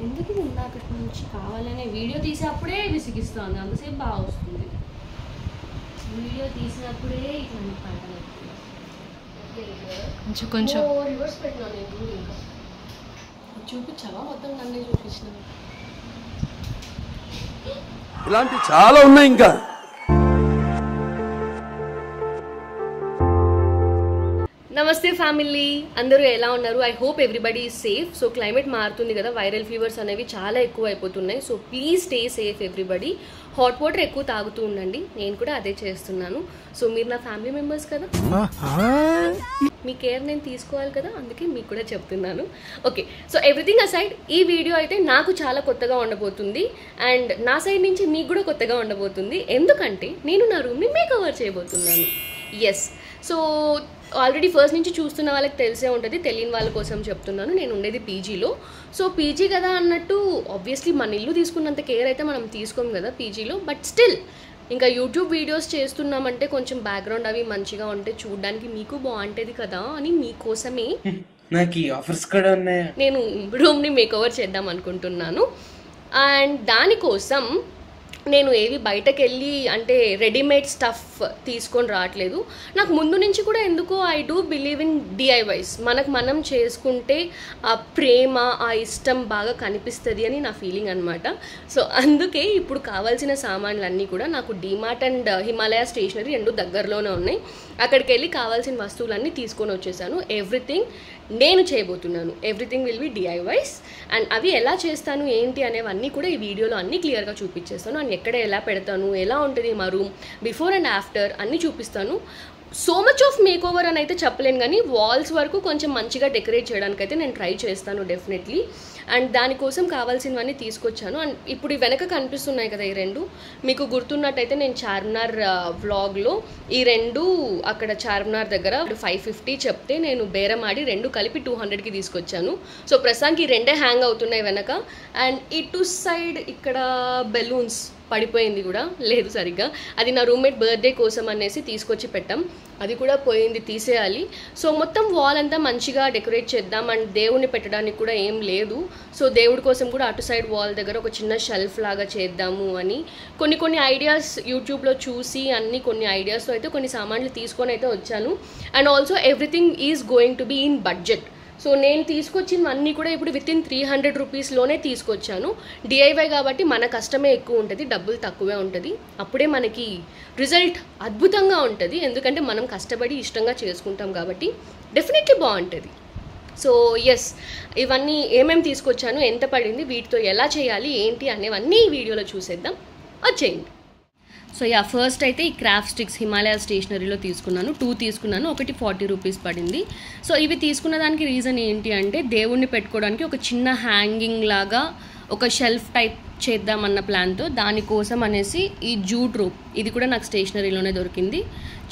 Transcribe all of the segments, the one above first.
ఎందుకు ఇందాకటి నుంచి కావాలనే వీడియో తీసేప్పుడే విసిగిస్తుంది, అంతసేపు బాగా వస్తుంది. వీడియో తీసినప్పుడే ఇట్లాంటి పంటలు కొంచెం కొంచెం రివర్స్ పెట్టినాను నేను. ఇంకా చూపించావా? మొత్తం నన్నే చూపించిన. ఇలాంటి చాలా ఉన్నాయి ఇంకా. నమస్తే ఫ్యామిలీ, అందరూ ఎలా ఉన్నారు? I hope everybody is safe. So climate మారుతుంది కదా, వైరల్ ఫీవర్స్ అనేవి చాలా ఎక్కువ అయిపోతున్నాయి. So please stay safe everybody. Hot water ఎక్కువ తాగుతూ ఉండండి, నేను కూడా అదే చేస్తున్నాను. సో మీరు నా ఫ్యామిలీ మెంబర్స్ కదా, మీ కేర్ నేను తీసుకోవాలి కదా, అందుకే మీకు కూడా చెప్తున్నాను. ఓకే, సో ఎవ్రీథింగ్ అసైడ్, ఈ వీడియో అయితే నాకు చాలా కొత్తగా ఉండబోతుంది అండ్ నా సైడ్ నుంచి మీకు కూడా కొత్తగా ఉండబోతుంది. ఎందుకంటే నేను నా రూమ్ని మేకవర్ చేయబోతున్నాను. ఎస్, సో ఆల్రెడీ ఫస్ట్ నుంచి చూస్తున్న వాళ్ళకి తెలిసే ఉంటుంది, తెలియని వాళ్ళ కోసం చెప్తున్నాను. నేను ఉండేది పీజీలో. సో పీజీ కదా అన్నట్టు ఆబ్వియస్లీ మన ఇల్లు తీసుకున్నంత కేర్ అయితే మనం తీసుకోం కదా పీజీలో. బట్ స్టిల్ ఇంకా యూట్యూబ్ వీడియోస్ చేస్తున్నామంటే కొంచెం బ్యాక్గ్రౌండ్ అవి మంచిగా ఉంటే చూడడానికి మీకు బాగుంటుంది కదా అని మీకోసమే నాకు ఈ ఆఫర్స్ కూడా ఉన్నాయి. నేను రూమ్ని మేకవర్ చేద్దాం అనుకుంటున్నాను. అండ్ దానికోసం నేను ఏవి బయటకు వెళ్ళి అంటే రెడీమేడ్ స్టఫ్ తీసుకొని రావట్లేదు. నాకు ముందు నుంచి కూడా ఎందుకో I do believe in DIYs. మనకు మనం చేసుకుంటే ఆ ప్రేమ, ఆ ఇష్టం బాగా కనిపిస్తుంది అని నా ఫీలింగ్ అనమాట. సో అందుకే ఇప్పుడు కావాల్సిన సామాన్లన్నీ కూడా నాకు డీమార్ట్ అండ్ హిమాలయ స్టేషనరీ రెండు దగ్గరలోనే ఉన్నాయి. అక్కడికి వెళ్ళి కావాల్సిన వస్తువులన్నీ తీసుకొని వచ్చేసాను. ఎవ్రీథింగ్ నేను చేయబోతున్నాను. Everything will be DIYs. And అవి ఎలా చేస్తాను ఏంటి అనేవన్నీ కూడా ఈ వీడియోలో అన్నీ క్లియర్గా చూపించేస్తాను. అండ్ ఎక్కడ ఎలా పెడతాను, ఎలా ఉంటుంది మా రూమ్ బిఫోర్ అండ్ ఆఫ్టర్ అన్నీ చూపిస్తాను. So much of make over అని అయితే చెప్పలేను, కానీ వాల్స్ వరకు కొంచెం మంచిగా డెకరేట్ చేయడానికైతే నేను ట్రై చేస్తాను డెఫినెట్లీ. అండ్ దానికోసం కావాల్సినవన్నీ తీసుకొచ్చాను. అండ్ ఇప్పుడు ఈ వెనక కనిపిస్తున్నాయి కదా ఈ రెండు, మీకు గుర్తున్నట్టయితే నేను చార్మినార్ వ్లాగ్లో ఈ రెండు అక్కడ చార్మినార్ దగ్గర 550 చెప్తే నేను బేరం ఆడి రెండు కలిపి 200కి తీసుకొచ్చాను. సో ప్రస్తుతానికి ఈ రెండే హ్యాంగ్ అవుతున్నాయి వెనక. అండ్ ఇటు సైడ్ ఇక్కడ బెలూన్స్ పడిపోయింది కూడా లేదు సరిగ్గా, అది నా రూమ్మేట్ బర్త్డే కోసం అనేసి తీసుకొచ్చి పెట్టాం, అది కూడా పోయింది, తీసేయాలి. సో మొత్తం వాల్ అంతా మంచిగా డెకరేట్ చేద్దాం. అండ్ దేవుడిని పెట్టడానికి కూడా ఏం లేదు, సో దేవుడి కోసం కూడా అటు సైడ్ వాల్ దగ్గర ఒక చిన్న షెల్ఫ్ లాగా చేద్దాము అని కొన్ని ఐడియాస్ యూట్యూబ్లో చూసి అన్ని కొన్ని ఐడియాస్తో అయితే కొన్ని సామాన్లు తీసుకొని అయితే వచ్చాను. And also everything is going to be in budget. So నేను తీసుకొచ్చినవన్నీ కూడా ఇప్పుడు విత్ ఇన్ 300 రూపీస్లోనే తీసుకొచ్చాను. డిఐవై కాబట్టి మన కష్టమే ఎక్కువ ఉంటుంది, డబ్బులు తక్కువే ఉంటుంది, అప్పుడే మనకి రిజల్ట్ అద్భుతంగా ఉంటుంది. ఎందుకంటే మనం కష్టపడి ఇష్టంగా చేసుకుంటాం కాబట్టి డెఫినెట్లీ బాగుంటుంది. సో ఎస్, ఇవన్నీ ఏమేమి తీసుకొచ్చాను, ఎంత పడింది, వీటితో ఎలా చేయాలి ఏంటి అనేవన్నీ ఈ వీడియోలో చూసేద్దాం, వచ్చేయండి. సో యా, ఫస్ట్ అయితే ఈ క్రాఫ్ట్ స్టిక్స్ హిమాలయ స్టేషనరీలో తీసుకున్నాను. 2 తీసుకున్నాను, ఒకటి 40 రూపీస్ పడింది. సో ఇవి తీసుకున్న దానికి రీజన్ ఏంటి అంటే దేవుణ్ణి పెట్టుకోవడానికి ఒక చిన్న హ్యాంగింగ్ లాగా ఒక షెల్ఫ్ టైప్ చేద్దామన్న ప్లాన్తో, దానికోసం అనేసి ఈ జూట్ రోప్ ఇది కూడా నాకు స్టేషనరీలోనే దొరికింది.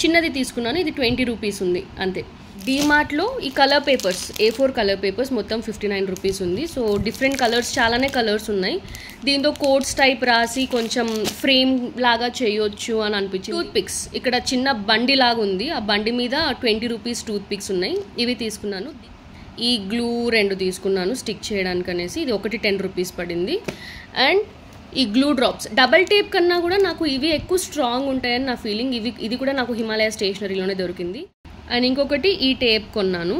చిన్నది తీసుకున్నాను, ఇది 20 రూపీస్ ఉంది అంతే. డీమార్ట్లో ఈ colour papers, A4 colour papers మొత్తం 59 రూపీస్ ఉంది. సో డిఫరెంట్ కలర్స్, చాలానే కలర్స్ ఉన్నాయి. దీంతో కోట్స్ టైప్ రాసి కొంచెం ఫ్రేమ్ లాగా చేయొచ్చు అని అనిపించింది. టూత్ పిక్స్, ఇక్కడ చిన్న బండి లాగా ఉంది, ఆ బండి మీద 20 రూపీస్ టూత్ పిక్స్ ఉన్నాయి, ఇవి తీసుకున్నాను. ఈ గ్లూ 2 తీసుకున్నాను స్టిక్ చేయడానికి అనేసి, ఇది ఒకటి 10 రూపీస్ పడింది. అండ్ ఈ గ్లూ డ్రాప్స్ డబల్ టేప్ కన్నా కూడా నాకు ఇవి ఎక్కువ స్ట్రాంగ్ ఉంటాయని నా ఫీలింగ్. ఇది కూడా నాకు హిమాలయ స్టేషనరీలోనే దొరికింది. అండ్ ఇంకొకటి ఈ టేప్ కొన్నాను,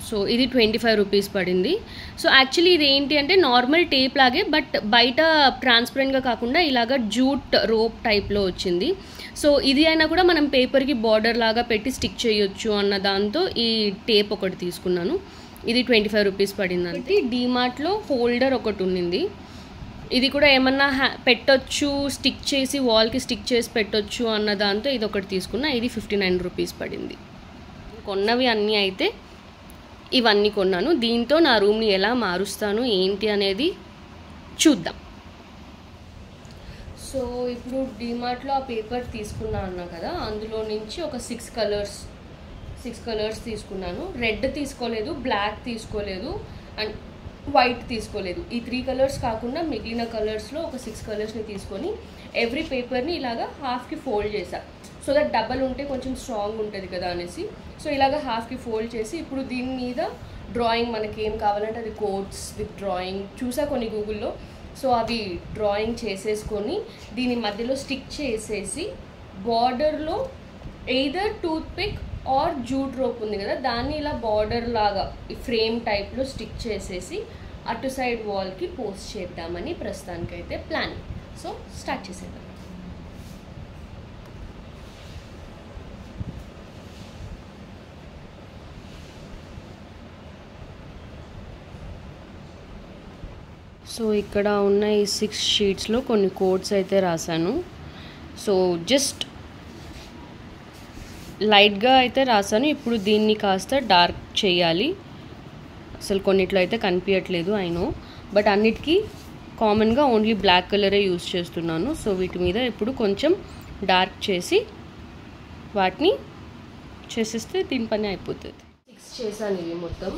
సో ఇది 25 రూపీస్ పడింది. సో యాక్చువల్లీ ఇది ఏంటి అంటే నార్మల్ టేప్ లాగే, బట్ బయట ట్రాన్స్పరెంట్గా కాకుండా ఇలాగ జూట్ రోప్ టైప్లో వచ్చింది. సో ఇది అయినా కూడా మనం పేపర్కి బార్డర్ లాగా పెట్టి స్టిక్ చేయొచ్చు అన్న దాంతో ఈ టేప్ ఒకటి తీసుకున్నాను, ఇది 25 రూపీస్ పడింది. అంటే డీమార్ట్లో హోల్డర్ ఒకటి ఉన్నింది, ఇది కూడా ఏమన్నా పెట్టొచ్చు, స్టిక్ చేసి వాల్కి స్టిక్ చేసి పెట్టొచ్చు అన్న దాంతో ఇది ఒకటి తీసుకున్నా, ఇది 59 రూపీస్ పడింది. కొన్నవి అన్నీ అయితే ఇవన్నీ కొన్నాను. దీంతో నా రూమ్ని ఎలా మారుస్తాను ఏంటి అనేది చూద్దాం. సో ఇప్పుడు డీమార్ట్లో ఆ పేపర్ తీసుకున్నా అన్నా కదా, అందులో నుంచి ఒక 6 కలర్స్ తీసుకున్నాను. రెడ్ తీసుకోలేదు, బ్లాక్ తీసుకోలేదు, అండ్ వైట్ తీసుకోలేదు. ఈ 3 కలర్స్ కాకుండా మిగిలిన కలర్స్లో ఒక 6 కలర్స్ని తీసుకొని ఎవ్రీ పేపర్ని ఇలాగా హాఫ్కి ఫోల్డ్ చేశా, సో దట్ డబల్ ఉంటే కొంచెం స్ట్రాంగ్ ఉంటుంది కదా అనేసి. సో ఇలాగ హాఫ్కి ఫోల్డ్ చేసి ఇప్పుడు దీని మీద డ్రాయింగ్ మనకి ఏం కావాలంటే అది కోట్స్ విత్ డ్రాయింగ్ చూసా కొన్ని గూగుల్లో. సో అవి డ్రాయింగ్ చేసేసుకొని దీని మధ్యలో స్టిక్ చేసేసి బార్డర్లో either toothpick or jute rope ఉంది కదా, దాన్ని ఇలా బార్డర్ లాగా ఈ ఫ్రేమ్ టైప్లో స్టిక్ చేసేసి అటు సైడ్ వాల్కి పోస్ట్ చేద్దామని ప్రస్తుతానికైతే ప్లాన్. సో స్టార్ట్ చేసేద్దాం. సో ఇక్కడ ఉన్న ఈ 6 షీట్స్లో కొన్ని కోడ్స్ అయితే రాశాను. సో జస్ట్ లైట్గా అయితే రాశాను. ఇప్పుడు దీన్ని కాస్త డార్క్ చేయాలి. అసలు కొన్నిట్లో అయితే కనిపించట్లేదు అయినో, బట్ అన్నిటికీ కామన్గా ఓన్లీ బ్లాక్ కలరే యూజ్ చేస్తున్నాను. సో వీటి మీద ఇప్పుడు కొంచెం డార్క్ చేసి వాటిని చేసేస్తే దీని పని అయిపోతుంది. 6 చేశాను ఇవి మొత్తం.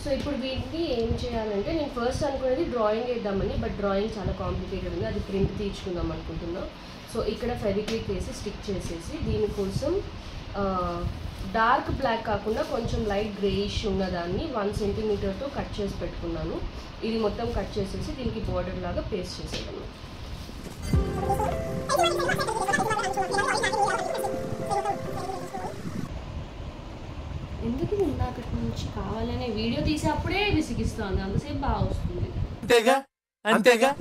సో ఇప్పుడు వీటికి ఏం చేయాలంటే నేను ఫస్ట్ అనుకునేది డ్రాయింగ్ వేద్దామని, బట్ డ్రాయింగ్ చాలా కాంప్లికేటెడ్ ఉంది. అది ప్రింట్ తీర్చుకుందాం అనుకుంటున్నా. సో ఇక్కడ ఫెవిక్విక్ వేసి స్టిక్ చేసేసి దీనికోసం డార్క్ బ్లాక్ కాకుండా కొంచెం లైట్ గ్రేయిష్ ఉన్నదాన్ని 1 సెంటీమీటర్తో కట్ చేసి పెట్టుకున్నాను. ఇది మొత్తం కట్ చేసేసి దీనికి బార్డర్ లాగా పేస్ట్ చేసేదాన్ని. ఎందుకు ఇందాకటి నుంచి కావాలనే వీడియో తీసేప్పుడే విసిగిస్తుంది, అంతసేపు బాగా వస్తుంది. అంతేగా అంతేగా.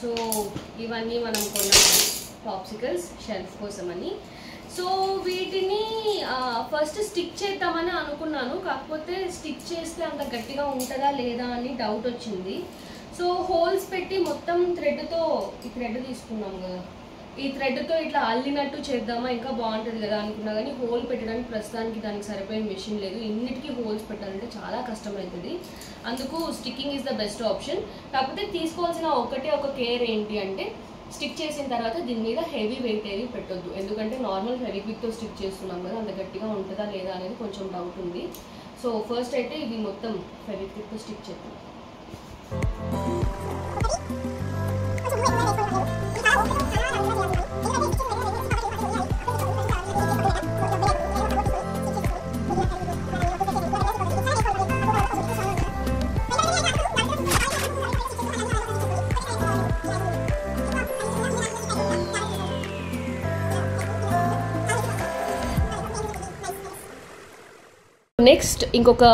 సో ఇవన్నీ మనం కొన్న పాప్సికల్స్ షెల్ఫ్ కోసమని. సో వీటిని ఫస్ట్ స్టిక్ చేద్దామని అనుకున్నాను, కాకపోతే స్టిక్ చేస్తే అంత గట్టిగా ఉంటుందా లేదా అని డౌట్ వచ్చింది. సో హోల్స్ పెట్టి మొత్తం థ్రెడ్తో, ఈ థ్రెడ్ తీసుకున్నాం కదా, ఈ థ్రెడ్తో ఇట్లా అల్లినట్టు చేద్దామా ఇంకా బాగుంటుంది కదా అనుకున్నా, కానీ హోల్ పెట్టడానికి ప్రస్తుతానికి దానికి సరిపోయిన మెషిన్ లేదు. ఇన్నిటికీ హోల్స్ పెట్టాలంటే చాలా కష్టమవుతుంది. అందుకు sticking is the best option. కాకపోతే తీసుకోవాల్సిన ఒక కేర్ ఏంటి అంటే స్టిక్ చేసిన తర్వాత దీని మీద హెవీ వెయిట్ ఏవి పెట్టొద్దు. ఎందుకంటే నార్మల్ ఫెవిక్విక్తో స్టిక్ చేస్తున్నాం కదా, అంత గట్టిగా ఉంటుందా లేదా అనేది కొంచెం డౌట్ ఉంది. సో ఫస్ట్ అయితే ఇవి మొత్తం ఫెవిక్విక్తో స్టిక్ చేద్దాం. నెక్స్ట్ ఇంకొక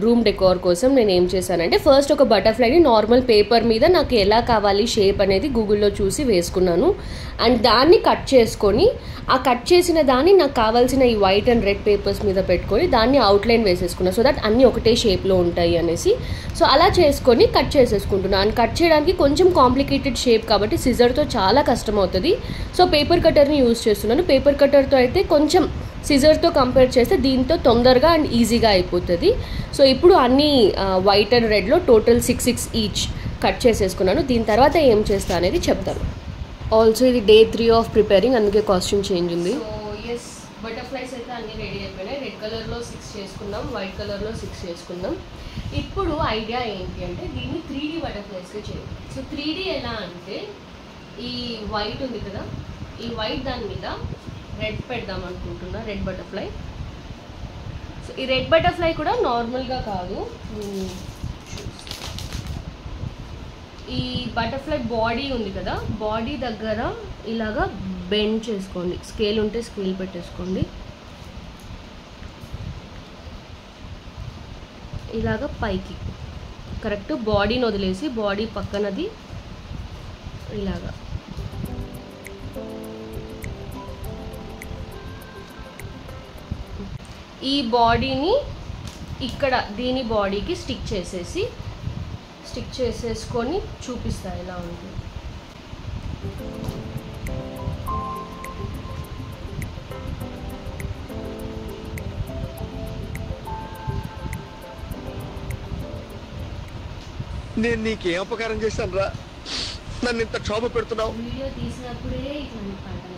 రూమ్ డెకోర్ కోసం నేను ఏం చేశానంటే ఫస్ట్ ఒక బటర్ఫ్లైని నార్మల్ పేపర్ మీద నాకు ఎలా కావాలి షేప్ అనేది గూగుల్లో చూసి వేసుకున్నాను. అండ్ దాన్ని కట్ చేసుకొని ఆ కట్ చేసిన దాన్ని నాకు కావాల్సిన ఈ వైట్ అండ్ రెడ్ పేపర్స్ మీద పెట్టుకొని దాన్ని అవుట్లైన్ వేసేసుకున్నాను, సో దట్ అన్నీ ఒకటే షేప్లో ఉంటాయి అనేసి. సో అలా చేసుకొని కట్ చేసేసుకుంటున్నాను. అండ్ కట్ చేయడానికి కొంచెం కాంప్లికేటెడ్ షేప్ కాబట్టి సిజర్తో చాలా కష్టం అవుతుంది. సో పేపర్ కట్టర్ని యూజ్ చేస్తున్నాను. పేపర్ కట్టర్తో అయితే కొంచెం సిజర్తో కంపేర్ చేస్తే దీంతో తొందరగా అండ్ ఈజీగా అయిపోతుంది. సో ఇప్పుడు అన్ని వైట్ అండ్ రెడ్లో టోటల్ 6 ఈచ్ కట్ చేసేసుకున్నాను. దీని తర్వాత ఏం చేస్తా అనేది చెప్తాను. ఆల్సో ఇది Day 3 ఆఫ్ ప్రిపేరింగ్, అందుకే కాస్ట్యూమ్ చేంజ్ ఉంది. సో ఎస్, బటర్ఫ్లైస్ అయితే అన్నీ రెడీ అయిపోయినాయి. రెడ్ కలర్లో 6 చేసుకున్నాం, వైట్ కలర్లో 6 చేసుకున్నాం. ఇప్పుడు ఐడియా ఏంటి అంటే దీన్ని 3D బటర్ఫ్లైస్గా చేయాలి. సో 3D ఎలా అంటే ఈ వైట్ ఉంది కదా, ఈ వైట్ దాని మీద రెడ్ పెడదాం అనుకుంటున్నా, రెడ్ బటర్ఫ్లై. సో ఈ రెడ్ బటర్ఫ్లై కూడా నార్మల్గా కాదు, ఈ బటర్ఫ్లై బాడీ ఉంది కదా, బాడీ దగ్గర ఇలాగా బెండ్ చేసుకోండి. స్కేల్ ఉంటే స్కేల్ పెట్టేసుకోండి. ఇలాగా పైకి కరెక్ట్ బాడీని వదిలేసి బాడీ పక్కనది ఇలాగా ఈ బాడీని ఇక్కడ దీని బాడీకి స్టిక్ చేసేసుకొని చూపిస్తా ఎలా ఉంటుంది. నేను నీకేం అపకారం చేశాను రా, నన్ను ఇంత క్షోభ పెడుతున్నావు. వీడియో తీసినప్పుడే ఇట్లాంటి పాటలు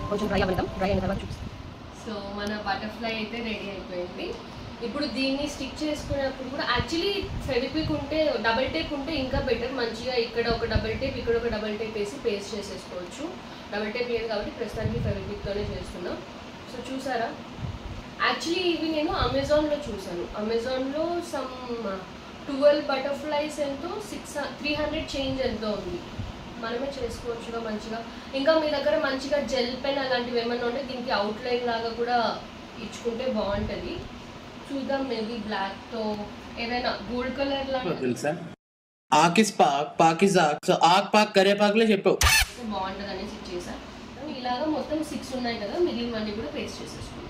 కొంచెం డ్రై అవ్వడం, డ్రై అయిన తర్వాత చూపిస్తాం. సో మన బటర్ఫ్లై అయితే రెడీ అయిపోయింది. ఇప్పుడు దీన్ని స్టిక్ చేసుకునేప్పుడు కూడా యాక్చువల్లీ ఫెవిక్విక్ ఉంటే, డబుల్ టేప్ ఉంటే ఇంకా బెటర్. మంచిగా ఇక్కడ ఒక డబుల్ టేప్, ఇక్కడ ఒక డబుల్ టేప్ వేసి పేస్ట్ చేసేసుకోవచ్చు. డబుల్ టేప్ లేదు కాబట్టి ప్రస్తుతానికి ఫెవిక్విక్తోనే చేస్తున్నాం. సో చూసారా, యాక్చువల్లీ ఇవి నేను అమెజాన్లో చూసాను. అమెజాన్లో సమ్ 12 బటర్ఫ్లైస్ ఎంతో 300 చేంజ్ ఎంతో ఉంది. మనమే చేసుకోవచ్చుగా మంచిగా. ఇంకా మీ దగ్గర మంచిగా జెల్ పెన్ అలాంటివి ఏమైనా ఉంటే దీనికి అవుట్లైన్ లాగా కూడా ఇచ్చుకుంటే బాగుంటుంది. చూద్దాం, మేబీ బ్లాక్తో ఏదైనా గోల్డ్ కలర్ లాంటి తెలుసా, ఆకిస్ పాక్ పాకిస్ ఆక్, సో ఆక్ పాక్ కరేపాకులే చెప్పావు, బాగుంటుంది అనేసి ఇచ్చేసా. ఇలాగా మొత్తం 6 ఉన్నాయి కదా, మిగిలినవన్నీ కూడా పేస్ట్ చేసేసుకుంటాం.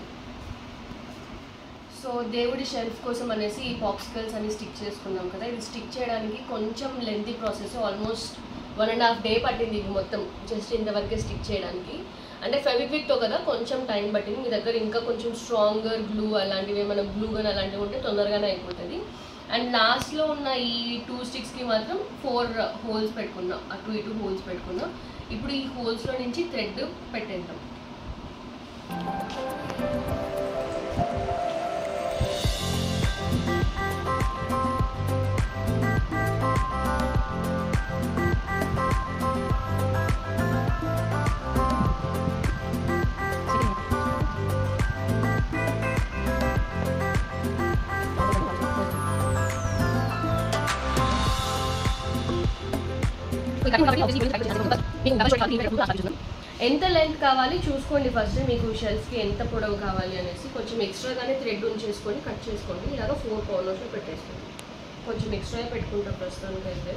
సో దేవుడి షెల్ఫ్ కోసం అనేసి ఈ పాప్సికల్స్ అన్ని స్టిక్ చేసుకున్నాం కదా. ఇది స్టిక్ చేయడానికి కొంచెం లెంతీ ప్రాసెస్, ఆల్మోస్ట్ 1.5 డే పట్టింది ఇవి మొత్తం జస్ట్ ఇంతవరకే స్టిక్ చేయడానికి. అంటే ఫెవిక్విక్తో కదా కొంచెం టైం పట్టింది. మీ దగ్గర ఇంకా కొంచెం స్ట్రాంగర్ గ్లూ అలాంటివి ఏమైనా గ్లూ గన్ అలాంటివి ఉంటే తొందరగానే అయిపోతుంది. అండ్ లాస్ట్లో ఉన్న ఈ 2 స్టిక్స్కి మాత్రం 4 హోల్స్ పెట్టుకున్నాం, అటు ఇటు హోల్స్ పెట్టుకున్నాం. ఇప్పుడు ఈ హోల్స్లో నుంచి థ్రెడ్ పెట్టేద్దాం. ఎంత లెంత్ కావాలి చూసుకోండి ఫస్ట్, మీకు షెల్ఫ్కి ఎంత పొడవు కావాలి అనేసి. కొంచెం ఎక్స్ట్రాగానే థ్రెడ్ ఉంచేసుకొని కట్ చేసుకోండి. ఇలాగ 4 కార్నర్స్లో పెట్టేసుకోండి. కొంచెం ఎక్స్ట్రా పెట్టుకుంటాం ప్రస్తుతానికి అయితే.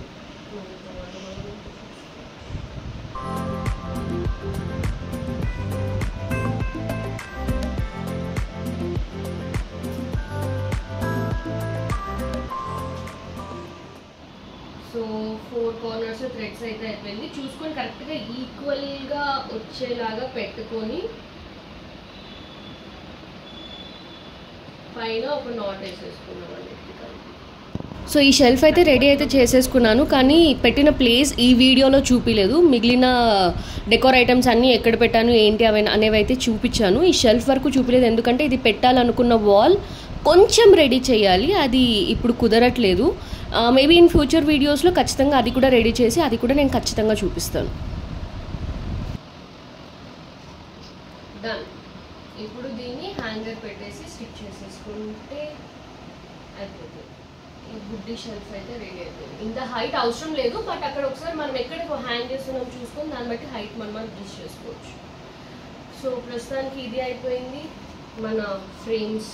సో 4 కార్నర్స్ థ్రెడ్స్ అయితే అయిపోయింది. చూసుకొని కరెక్ట్గా ఈక్వల్గా వచ్చేలాగా పెట్టుకొని పైన ఒక నాట్ వేసేసుకున్నామండి. సో ఈ షెల్ఫ్ అయితే రెడీ అయితే చేసేసుకున్నాను, కానీ పెట్టిన ప్లేస్ ఈ వీడియోలో చూపించలేదు. మిగిలిన డెకోర్ ఐటమ్స్ అన్నీ ఎక్కడ పెట్టాను ఏంటి అనేవి అయితే చూపించాను. ఈ షెల్ఫ్ వరకు చూపించలేదు, ఎందుకంటే ఇది పెట్టాలనుకున్న వాల్ కొంచెం రెడీ చేయాలి, అది ఇప్పుడు కుదరట్లేదు. మేబీ ఇన్ ఫ్యూచర్ వీడియోస్లో ఖచ్చితంగా అది కూడా రెడీ చేసి అది కూడా నేను ఖచ్చితంగా చూపిస్తాను. డన్. ఇప్పుడు దీన్ని హ్యాంగర్ పెట్టేసి స్టిక్ చేసేసుకుంటే అయిపోతుంది. ఈ గుడ్డి షెల్ఫ్ అయితే రెడీ అయిపోయింది. ఇంత హైట్ అవసరం లేదు, బట్ అక్కడ ఒకసారి మనం ఎక్కడ హ్యాంగ్ చేస్తున్నాం చూసుకొని దాన్ని బట్టి హైట్ మనం అడ్జస్ట్ చేసుకోవచ్చు. సో ప్రస్తుతానికి ఇది అయిపోయింది. మన ఫ్రేమ్స్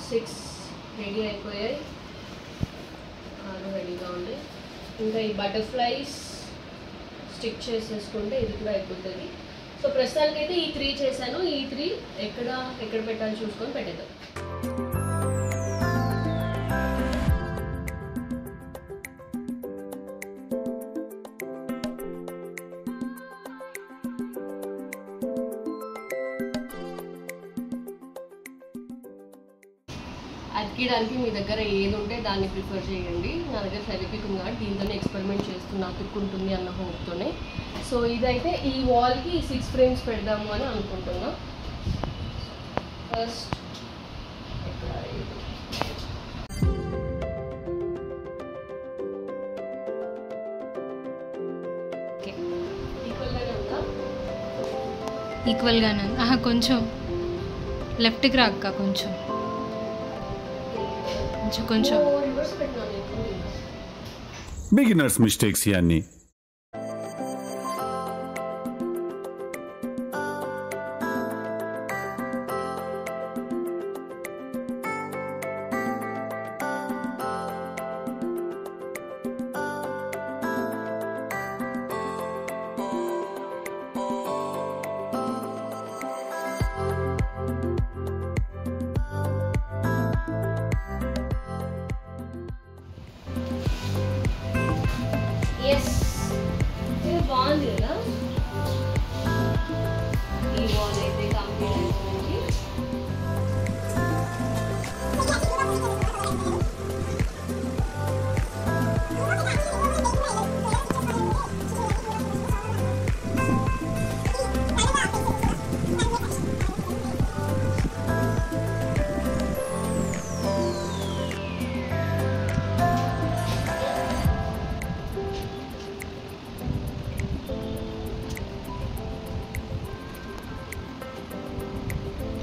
6 రెడీ అయిపోయాయి, 6 రెడీగా ఉన్నాయి. ఇంకా ఈ బటర్ఫ్లైస్ స్టిక్ చేసేసుకుంటే ఇది కూడా అయిపోతుంది. సో ప్రస్తుతానికి అయితే ఈ 3 చేశాను. ఈ 3 ఎక్కడ పెట్టాలి చూసుకొని పెట్టేద్దాం. అతికియడానికి మీ దగ్గర ఏది ఉంటే దాన్ని ప్రిఫర్ చేయండి. నా దగ్గర ఫెవిక్విక్ ఉంది కాబట్టి దీంతోనే ఎక్స్పెరిమెంట్ చేస్తున్నా, అతుక్కుంటుంది అన్న హోప్తోనే. సో ఇదైతే ఈ వాల్కి 6 ఫ్రేమ్స్ పెడదాము అని అనుకుంటున్నా. ఫస్ట్ ఈక్వల్గానే ఉందా? ఈక్వల్గానే కొంచెం లెఫ్ట్కి రాక్క, కొంచెం కొంచెం రివర్స్ పెట్టినా బిగినర్స్ మిస్టేక్స్ ఇవన్నీ.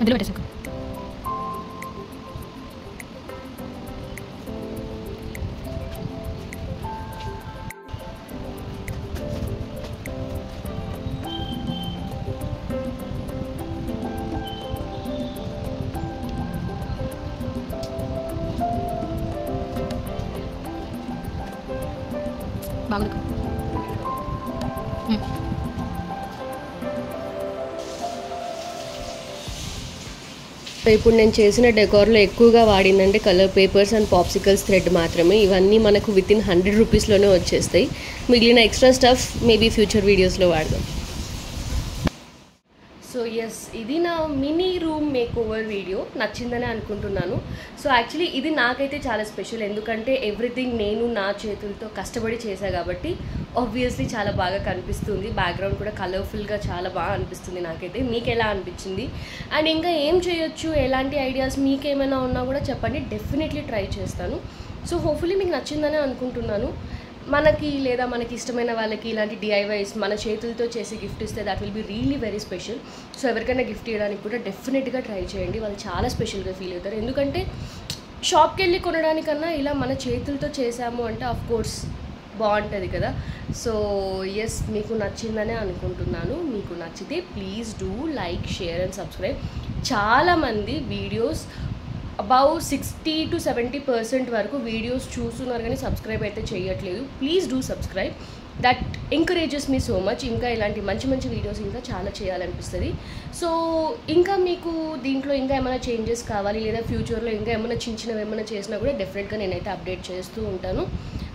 మధ్యలో పెట్టేసాక బాగుంది. ఇప్పుడు నేను చేసిన డెకార్లో ఎక్కువగా వాడిందంటే colour papers and popsicles thread మాత్రమే. ఇవన్నీ మనకు విత్ ఇన్ 100 రూపీస్లోనే వచ్చేస్తాయి. మిగిలిన ఎక్స్ట్రా స్టఫ్ మేబీ ఫ్యూచర్ వీడియోస్లో వాడదాం. సో ఎస్, ఇది నా mini room make over video. నచ్చిందని అనుకుంటున్నాను. సో యాక్చువల్లీ ఇది నాకైతే చాలా స్పెషల్, ఎందుకంటే ఎవ్రీథింగ్ నేను నా చేతులతో కష్టపడి చేశాను కాబట్టి ఆబ్వియస్లీ చాలా బాగా కనిపిస్తుంది. బ్యాక్గ్రౌండ్ కూడా కలర్ఫుల్గా చాలా బాగా అనిపిస్తుంది నాకైతే. మీకు ఎలా అనిపించింది అండ్ ఇంకా ఏం చేయొచ్చు, ఎలాంటి ఐడియాస్ మీకేమైనా ఉన్నా కూడా చెప్పండి, డెఫినెట్లీ ట్రై చేస్తాను. సో హోప్ఫుల్లీ మీకు నచ్చిందని అనుకుంటున్నాను. మనకి లేదా మనకి ఇష్టమైన వాళ్ళకి ఇలాంటి డిఐవైస్ మన చేతులతో చేసి గిఫ్ట్ ఇస్తే that will be really very special. So ఎవరికైనా గిఫ్ట్ ఇవ్వడానికి కూడా డెఫినెట్గా ట్రై చేయండి, వాళ్ళు చాలా స్పెషల్గా ఫీల్ అవుతారు. ఎందుకంటే షాప్కి వెళ్ళి కొనడానికన్నా ఇలా మన చేతులతో చేసాము అంటే ఆఫ్ కోర్స్ బాగుంటుంది కదా. సో ఎస్, మీకు నచ్చిందనే అనుకుంటున్నాను. మీకు నచ్చితే please do like, share and subscribe. చాలామంది వీడియోస్ అబౌట్ 60 to 70% వరకు వీడియోస్ చూస్తున్నారు కానీ సబ్స్క్రైబ్ అయితే చేయట్లేదు. Please do subscribe, that encourages me so much. ఇంకా ఇలాంటి మంచి మంచి వీడియోస్ ఇంకా చాలా చేయాలనిపిస్తుంది. సో ఇంకా మీకు దీంట్లో ఇంకా ఏమైనా చేంజెస్ కావాలి లేదా ఫ్యూచర్లో ఇంకా ఏమైనా చిన్నవి ఏమైనా చేసినా కూడా డెఫినెట్గా నేనైతే అప్డేట్ చేస్తూ ఉంటాను.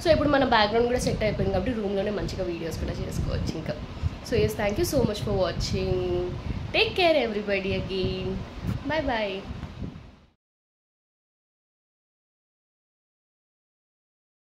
సో ఇప్పుడు మన బ్యాక్గ్రౌండ్ కూడా సెట్ అయిపోయింది కాబట్టి రూమ్లోనే మంచిగా వీడియోస్ కూడా చేసుకోవచ్చు ఇంకా. So yes, thank you so much for watching. Take care everybody again. Bye bye.